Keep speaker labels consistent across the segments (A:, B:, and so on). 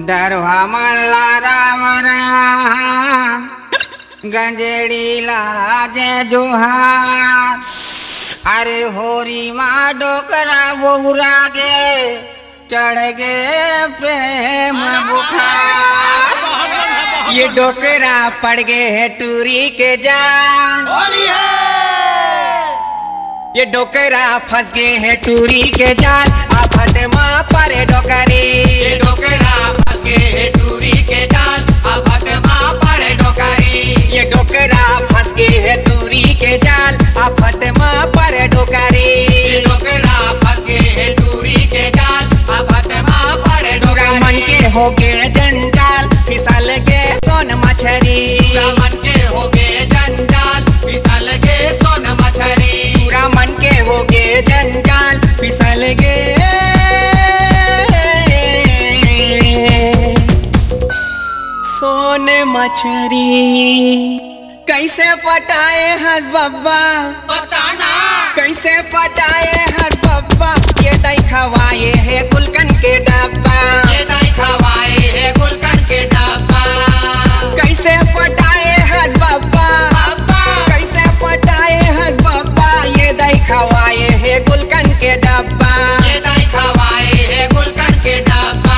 A: दरवा मल्ला राम राम गंजेड़ी लाजे जोहार। अरे होरी माँ डोकरा बहुरा के चढ़ गए प्रेम बुखार। ये डोकरा पड़ गए है टूरी के जान। ये डोकरा फंस गए है टूरी के जाल। आफत माँ परे डोकरी।
B: ये डोकरा फंस गए है टूरी के जाल। आफत माँ परे डोकरी।
A: ये डोकरा फंस गए है टूरी के जाल। आफत माँ परे डोकरी।
B: ये डोकरा फंस गए है टूरी के जाल। आफत माँ परे डोकरी।
A: मन के हो गए जंजाल फिसल के सोन मछरी।
B: मन के हो गए जंजाल फिसल के सोन मछरी।
A: मन के हो गए जंजाल फिसल गए सोन मछरी। कैसे पटाए हंस बब्बा
B: बताना।
A: कैसे पटाए हंस बब्बा। ये दही खवाए है गुलकन के डब्बा।
B: ये दही खवाए है गुलकन के डब्बा।
A: कैसे पटाए हंस बब्बा। कैसे पटाए हंस बब्बा। ये दही खवाए है गुलकन के डब्बा।
B: ये दही खवाए है गुलकन के डब्बा।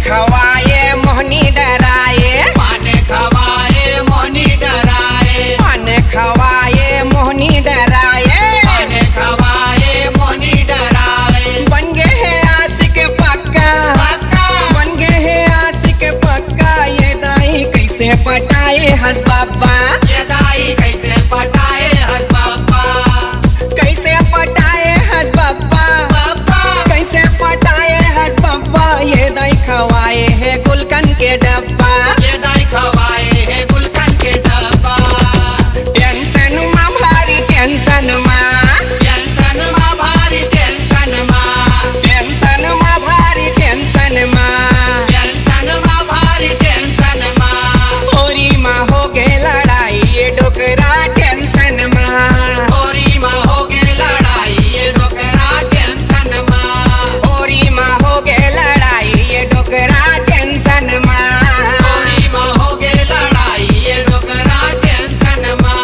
A: खवाए मोहनी डराए।
B: पान खवाए मोहनी डराए।
A: पान खवाए मोहनी डराए।
B: पान खवाए मोहनी डराए।
A: बन गए है आशिक पक्का। बन गए है आशिक पक्का। ये दाई कैसे पटाए हंस बाबा।
B: ये दाई कैसे पटाए हंस बाबा।
A: कैसे पटाए हंस बाबा। कैसे पटाए हंस बाबा। ये दाई खवाए है गुलकन के डब्बा।
B: ये दाई खवाए है गुलकन के डब्बा।
A: टेंशन माँ भारी टेंशन माँ।
B: टेंशन माँ भारी टेंशन माँ।
A: टेंशन माँ भारी टेंशन माँ।
B: टेंशन माँ भारी टेंशन माँ।
A: होरी माँ हो गए लड़ाई ये डोकरा टेंशन माँ।
B: होरी माँ हो गए लड़ाई ये डोकरा टेंशन माँ।
A: होरी माँ हो गए लड़ाई ये डोकरा टेंशन माँ।
B: होरी माँ हो गए लड़ाई ये डोकरा टेंशन माँ।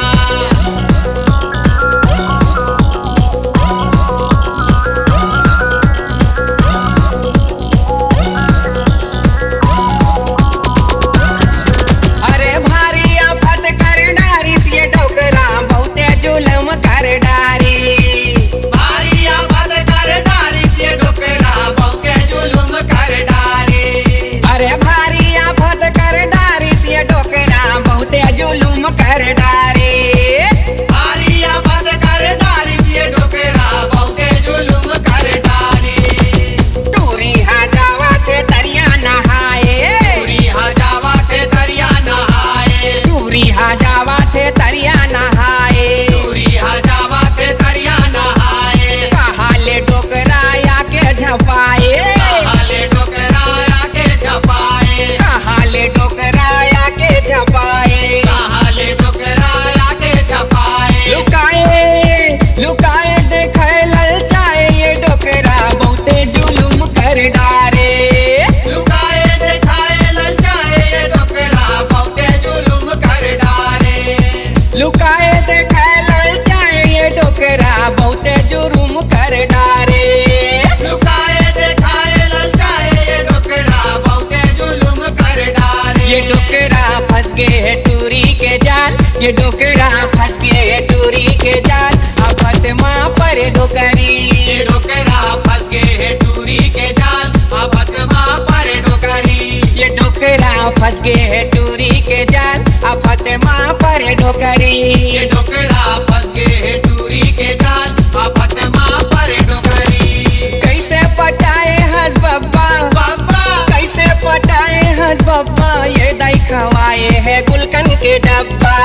A: अरे भारी आफत कर डारिस ये डोकरा बहुते जुलम कर डारी।
B: भारी आफत कर डारिस ये डोकरा बहुते जुलुम कर डारी।
A: अरे भारी आफत कर डारिस ये डोकरा बहुते जुलुम कर डारी।
B: भारी आफत कर डारिस ये डोकरा बहुते जुलुम कर डारी।
A: टूरी हा जावा थे दरिया नहाए।
B: टूरी हा जावा थे दरिया नहाए।
A: टूरी हा जावा थे दरिया नहाए।
B: टूरी हा जावा थे दरिया नहाए।
A: कहाले डोकरा आके झपाए।
B: कहाले डोकरा आके झपाए।
A: कहाले डोकरा आके झपाए।
B: कहाले डोकरा आके झपाए।
A: लुकाए लुकाए देखे ललचाए ये डोकरा बहुते जुलुम कर डारे।
B: लुकाए दिखाए ललचाए ये डोकरा बहुते जुलुम कर डारे।
A: लुकाए देखे ललचाए ये डोकरा बहुते जुलुम कर डारे।
B: लुकाए दिखाए ललचाए ये डोकरा बहुते जुलुम कर डारे।
A: ये डोकरा फंस गए है टूरी के जाल। ये डोकरा फंस गए है टूरी के जाल। आफत माँ परे डोकरी।
B: ये डोकरा फंस गए है टूरी के जाल। आफत माँ परे डोकरी।
A: ये डोकरा फंस गए है टूरी के जाल। आफत माँ परे डोकरी।
B: ये डोकरा फंस गए है टूरी के जाल। आफत माँ परे डोकरी।
A: कैसे पटाए हंस बब्बा।
B: बाबा
A: कैसे पटाए हंस बब्बा। ये दाई खवाए है गुलकन के डब्बा।